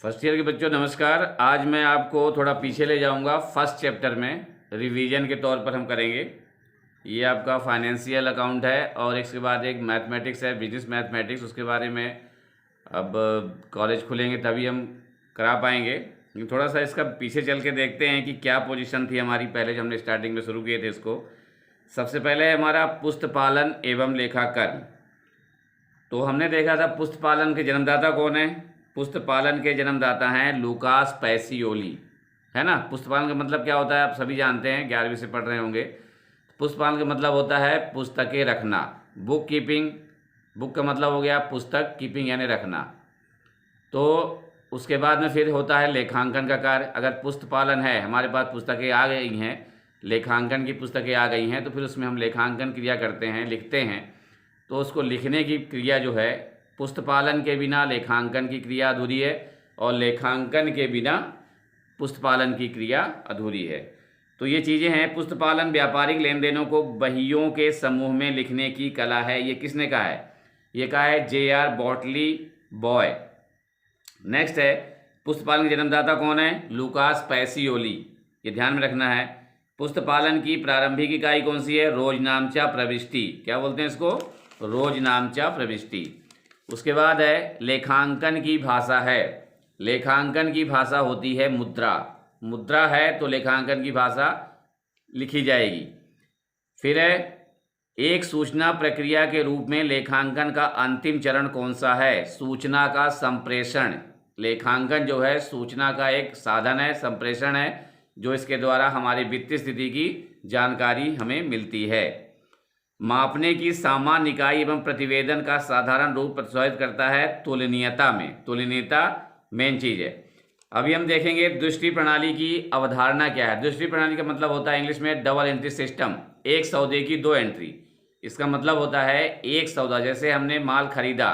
First year के बच्चों नमस्कार। आज मैं आपको थोड़ा पीछे ले जाऊंगा। फर्स्ट चैप्टर में रिवीजन के तौर पर हम करेंगे। ये आपका फाइनेंशियल अकाउंट है और इसके बाद एक मैथमेटिक्स है, बिजनेस मैथमेटिक्स। उसके बारे में अब कॉलेज खुलेंगे तभी हम करा पाएंगे, लेकिन थोड़ा सा इसका पीछे चल के देखते हैं कि क्या पोजीशन थी हमारी पहले जब हमने स्टार्टिंग में शुरू किए थे इसको। सबसे पहले है हमारा पुस्तपालन एवं लेखाकरण। तो हमने देखा था पुस्तपालन के जन्मदाता कौन है। पुस्तपालन के जन्मदाता हैं लूकास पैसियोली, है ना। पुस्तपालन का मतलब क्या होता है आप सभी जानते हैं, 11वीं से पढ़ रहे होंगे। पुस्तपालन का मतलब होता है पुस्तकें रखना, बुक कीपिंग। बुक का मतलब हो गया पुस्तक, कीपिंग यानी रखना। तो उसके बाद में फिर होता है लेखांकन का कार्य। अगर पुस्तपालन है, हमारे पास पुस्तकें आ गई हैं, लेखांकन की पुस्तकें आ गई हैं, तो फिर उसमें हम लेखांकन क्रिया करते हैं, लिखते हैं। तो उसको लिखने की क्रिया जो है, पुस्तपालन के बिना लेखांकन की क्रिया अधूरी है और लेखांकन के बिना पुस्तपालन की क्रिया अधूरी है। तो ये चीज़ें हैं। पुस्तपालन व्यापारिक लेन देनों को बहियों के समूह में लिखने की कला है। ये किसने कहा है? ये कहा है J.R. बॉटली बॉय। नेक्स्ट है पुस्तपालन के जन्मदाता कौन है? Lucas Pacioli. ये ध्यान में रखना है। पुस्तपालन की प्रारंभिक इकाई कौन सी है? रोजनामचा प्रविष्टि। क्या बोलते हैं इसको? रोजनामचा प्रविष्टि। उसके बाद है लेखांकन की भाषा है। लेखांकन की भाषा होती है मुद्रा। मुद्रा है तो लेखांकन की भाषा लिखी जाएगी। फिर है एक सूचना प्रक्रिया के रूप में लेखांकन का अंतिम चरण कौन सा है? सूचना का संप्रेषण। लेखांकन जो है सूचना का एक साधन है, संप्रेषण है, जो इसके द्वारा हमारी वित्तीय स्थिति की जानकारी हमें मिलती है। मापने की सामान्य इकाई एवं प्रतिवेदन का साधारण रूप प्रदर्शित करता है तुलनीयता में। तुलनीयता मेन चीज़ है। अभी हम देखेंगे दृष्टि प्रणाली की अवधारणा क्या है। दृष्टि प्रणाली का मतलब होता है इंग्लिश में डबल एंट्री सिस्टम। एक सौदे की दो एंट्री। इसका मतलब होता है एक सौदा, जैसे हमने माल खरीदा,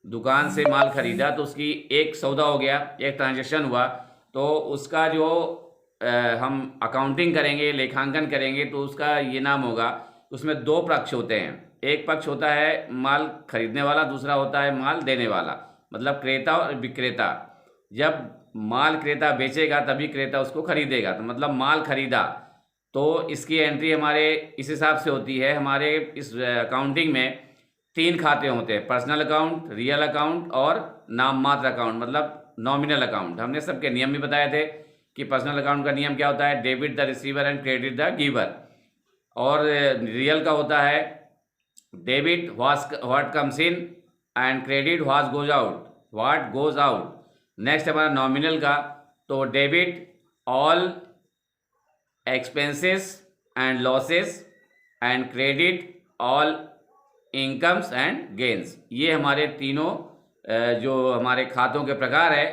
दुकान से माल खरीदा तो उसकी एक सौदा हो गया, एक ट्रांजेक्शन हुआ। तो उसका जो हम अकाउंटिंग करेंगे, लेखांकन करेंगे, तो उसका ये नाम होगा। उसमें दो पक्ष होते हैं। एक पक्ष होता है माल खरीदने वाला, दूसरा होता है माल देने वाला, मतलब क्रेता और विक्रेता। जब माल क्रेता बेचेगा तभी क्रेता उसको खरीदेगा, तो मतलब माल खरीदा तो इसकी एंट्री हमारे इस हिसाब से होती है। हमारे इस अकाउंटिंग में तीन खाते होते हैं, पर्सनल अकाउंट, रियल अकाउंट और नाम मात्र अकाउंट, मतलब नॉमिनल अकाउंट। हमने सबके नियम भी बताए थे कि पर्सनल अकाउंट का नियम क्या होता है? Debit the receiver and credit the giver. और रियल का होता है debit what comes in and credit what goes out. Next हमारा नॉमिनल का, तो debit all expenses and losses and credit all incomes and gains. ये हमारे तीनों जो हमारे खातों के प्रकार है,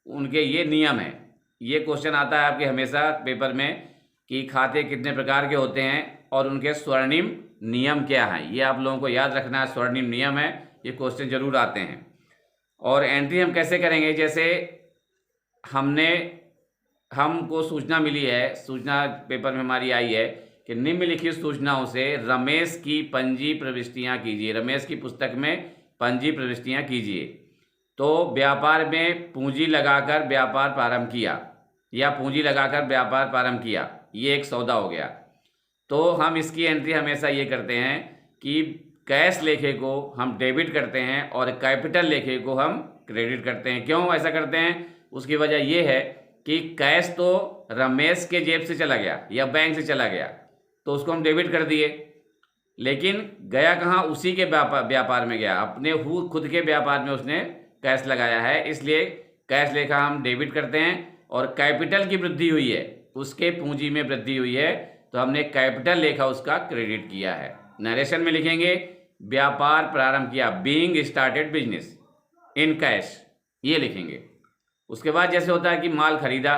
उनके ये नियम हैं। ये क्वेश्चन आता है आपके हमेशा पेपर में कि खाते कितने प्रकार के होते हैं और उनके स्वर्णिम नियम क्या हैं। ये आप लोगों को याद रखना है, स्वर्णिम नियम है, ये क्वेश्चन जरूर आते हैं। और एंट्री हम कैसे करेंगे? जैसे हमको सूचना मिली है, सूचना पेपर में हमारी आई है कि निम्नलिखित सूचनाओं से रमेश की पंजी प्रविष्टियां कीजिए। रमेश की पुस्तक में पंजी प्रविष्टियां कीजिए। तो व्यापार में पूंजी लगाकर व्यापार प्रारंभ किया या पूंजी लगाकर व्यापार प्रारंभ किया, ये एक सौदा हो गया। तो हम इसकी एंट्री हमेशा ये करते हैं कि कैश लेखे को हम डेबिट करते हैं और कैपिटल लेखे को हम क्रेडिट करते हैं। क्यों ऐसा करते हैं? उसकी वजह ये है कि कैश तो रमेश के जेब से चला गया या बैंक से चला गया, तो उसको हम डेबिट कर दिए, लेकिन गया कहाँ? उसी के व्यापार में गया, अपने खुद के व्यापार में उसने कैश लगाया है। इसलिए कैश लेखा हम डेबिट करते हैं। और कैपिटल की वृद्धि हुई है, उसके पूंजी में वृद्धि हुई है, तो हमने कैपिटल लेखा उसका क्रेडिट किया है। नरेशन में लिखेंगे व्यापार प्रारंभ किया, being started business in cash, ये लिखेंगे। उसके बाद जैसे होता है कि माल खरीदा,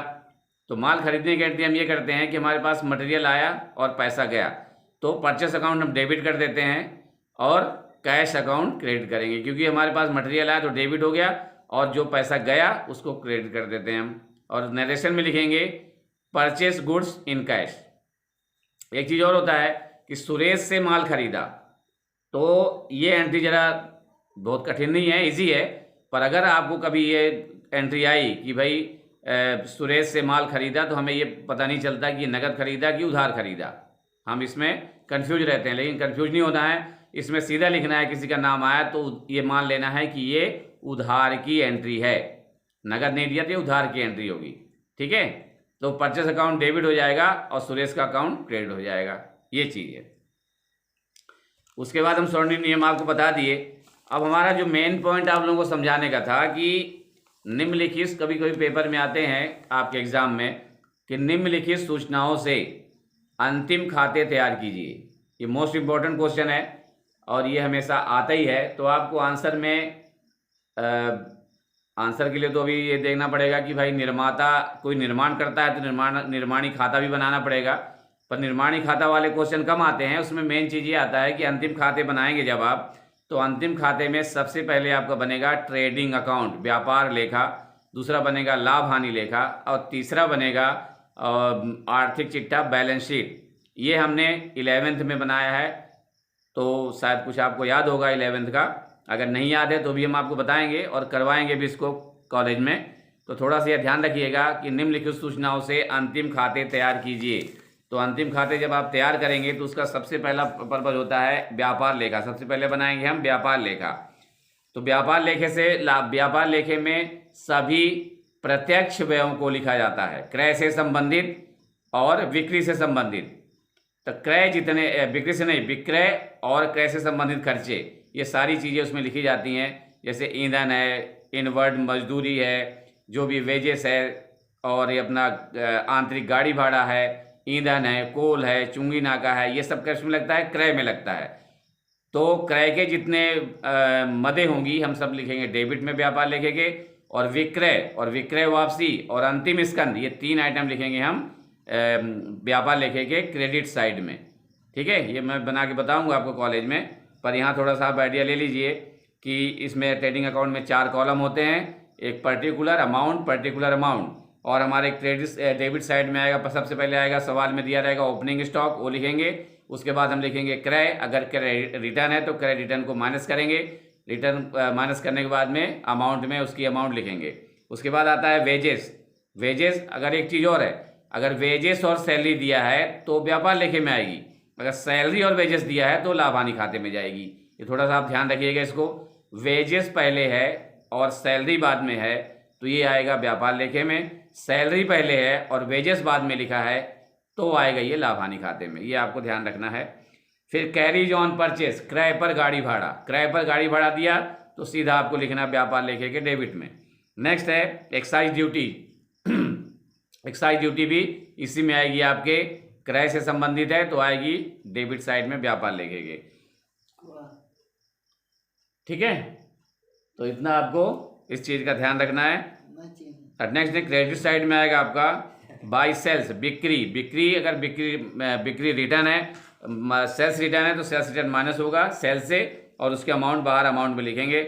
तो माल खरीदने के एंट्री हम ये करते हैं कि हमारे पास मटेरियल आया और पैसा गया, तो परचेस अकाउंट हम डेबिट कर देते हैं और कैश अकाउंट क्रेडिट करेंगे। क्योंकि हमारे पास मटेरियल आया तो डेबिट हो गया और जो पैसा गया उसको क्रेडिट कर देते हैं हम। और नरेशन में लिखेंगे परचेस गुड्स इन कैश। एक चीज़ और होता है कि सुरेश से माल खरीदा, तो ये एंट्री ज़रा बहुत कठिन नहीं है, इजी है, पर अगर आपको कभी ये एंट्री आई कि भाई सुरेश से माल खरीदा, तो हमें ये पता नहीं चलता कि नगद खरीदा कि उधार खरीदा। हम इसमें कंफ्यूज रहते हैं, लेकिन कंफ्यूज नहीं होना है। इसमें सीधा लिखना है, किसी का नाम आया तो ये मान लेना है कि ये उधार की एंट्री है, नगद नहीं दिया तो ये उधार की एंट्री होगी। ठीक है, तो परचेस अकाउंट डेबिट हो जाएगा और सुरेश का अकाउंट क्रेडिट हो जाएगा, ये चीज़ है। उसके बाद हम स्वर्णिम नियम आपको बता दिए। अब हमारा जो मेन पॉइंट आप लोगों को समझाने का था कि निम्नलिखित, कभी कभी पेपर में आते हैं आपके एग्जाम में कि निम्नलिखित सूचनाओं से अंतिम खाते तैयार कीजिए। ये मोस्ट इम्पोर्टेंट क्वेश्चन है और ये हमेशा आता ही है। तो आपको आंसर में आंसर के लिए तो अभी ये देखना पड़ेगा कि भाई निर्माता कोई निर्माण करता है तो निर्माणी खाता भी बनाना पड़ेगा, पर निर्माणी खाता वाले क्वेश्चन कम आते हैं। उसमें मेन चीज़ ये आता है कि अंतिम खाते बनाएंगे जब आप, तो अंतिम खाते में सबसे पहले आपका बनेगा ट्रेडिंग अकाउंट, व्यापार लेखा, दूसरा बनेगा लाभ हानि लेखा और तीसरा बनेगा आर्थिक चिट्ठा बैलेंस शीट। ये हमने 11th में बनाया है, तो शायद कुछ आपको याद होगा 11th का। अगर नहीं याद है तो भी हम आपको बताएंगे और करवाएंगे भी इसको कॉलेज में। तो थोड़ा सा यह ध्यान रखिएगा कि निम्नलिखित सूचनाओं से अंतिम खाते तैयार कीजिए। तो अंतिम खाते जब आप तैयार करेंगे तो उसका सबसे पहला पर्पज होता है व्यापार लेखा। सबसे पहले बनाएंगे हम व्यापार लेखा। तो व्यापार लेखे से व्यापार लेखे में सभी प्रत्यक्ष व्ययों को लिखा जाता है, क्रय से संबंधित और बिक्री से संबंधित। तो क्रय जितने, बिक्री से नहीं, विक्रय और क्रय से संबंधित खर्चे, ये सारी चीज़ें उसमें लिखी जाती हैं। जैसे ईंधन है, इनवर्ड मजदूरी है, जो भी वेजेस है, और ये अपना आंतरिक गाड़ी भाड़ा है, ईंधन है, कोल है, चुंगी नाका है, ये सब कैश में लगता है, क्रय में लगता है। तो क्रय के जितने मदें होंगी हम सब लिखेंगे डेबिट में व्यापार लिखेंगे, और विक्रय वापसी और अंतिम स्कंद, ये 3 आइटम लिखेंगे हम व्यापार लेखे के क्रेडिट साइड में। ठीक है, ये मैं बना के बताऊंगा आपको कॉलेज में, पर यहाँ थोड़ा सा आप आइडिया ले लीजिए कि इसमें ट्रेडिंग अकाउंट में 4 कॉलम होते हैं, एक पर्टिकुलर अमाउंट, और हमारे क्रेडिट डेबिट साइड में आएगा, सबसे पहले आएगा, सवाल में दिया रहेगा ओपनिंग स्टॉक, वो लिखेंगे। उसके बाद हम लिखेंगे क्रय, अगर क्रय रिटर्न है तो क्रय रिटर्न को माइनस करेंगे, रिटर्न माइनस करने के बाद में अमाउंट में उसकी अमाउंट लिखेंगे। उसके बाद आता है वेजेस। अगर एक चीज़ और है, अगर वेजेस और सैलरी दिया है तो व्यापार लेखे में आएगी, अगर सैलरी और वेजेस दिया है तो लाभ हानि खाते में जाएगी। ये थोड़ा सा आप ध्यान रखिएगा इसको। वेजेस पहले है और सैलरी बाद में है तो ये आएगा व्यापार लेखे में, सैलरी पहले है और वेजेस बाद में लिखा है तो आएगा ये लाभ हानि खाते में, ये आपको ध्यान रखना है। फिर कैरीज ऑन परचेस, क्रय पर गाड़ी भाड़ा दिया तो सीधा आपको लिखना व्यापार लेखे के डेबिट में। नेक्स्ट है एक्साइज ड्यूटी। एक्साइज ड्यूटी भी इसी में आएगी, आपके क्रय से संबंधित है तो आएगी डेबिट साइड में व्यापार लेखे के। ठीक है, तो इतना आपको इस चीज़ का ध्यान रखना है। नेक्स्ट क्रेडिट साइड में आएगा आपका बाई सेल्स, बिक्री। अगर बिक्री रिटर्न है, सेल्स रिटर्न है तो सेल्स रिटर्न माइनस होगा सेल्स से, और उसके अमाउंट बाहर अमाउंट में लिखेंगे।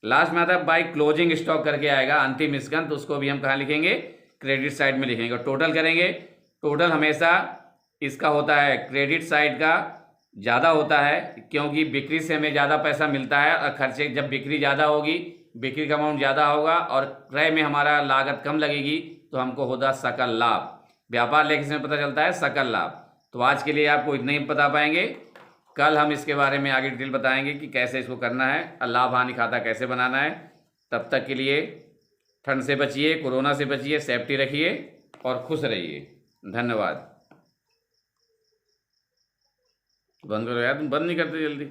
लास्ट में आता है बाई क्लोजिंग स्टॉक करके आएगा अंतिम स्कंद, तो उसको भी हम कहाँ लिखेंगे, क्रेडिट साइड में लिखेंगे। और टोटल करेंगे, टोटल हमेशा इसका होता है क्रेडिट साइड का ज़्यादा होता है, क्योंकि बिक्री से हमें ज़्यादा पैसा मिलता है, और खर्चे जब बिक्री ज़्यादा होगी, बिक्री का अमाउंट ज़्यादा होगा और क्रय में हमारा लागत कम लगेगी तो हमको होगा सकल लाभ। व्यापार लेखे से पता चलता है सकल लाभ। तो आज के लिए आपको इतना ही बता पाएंगे, कल हम इसके बारे में आगे डिटेल बताएंगे कि कैसे इसको करना है और लाभ हानि खाता कैसे बनाना है। तब तक के लिए ठंड से बचिए, कोरोना से बचिए, सेफ्टी रखिए और खुश रहिए। धन्यवाद। बंद करो यार, तुम बंद नहीं करते जल्दी।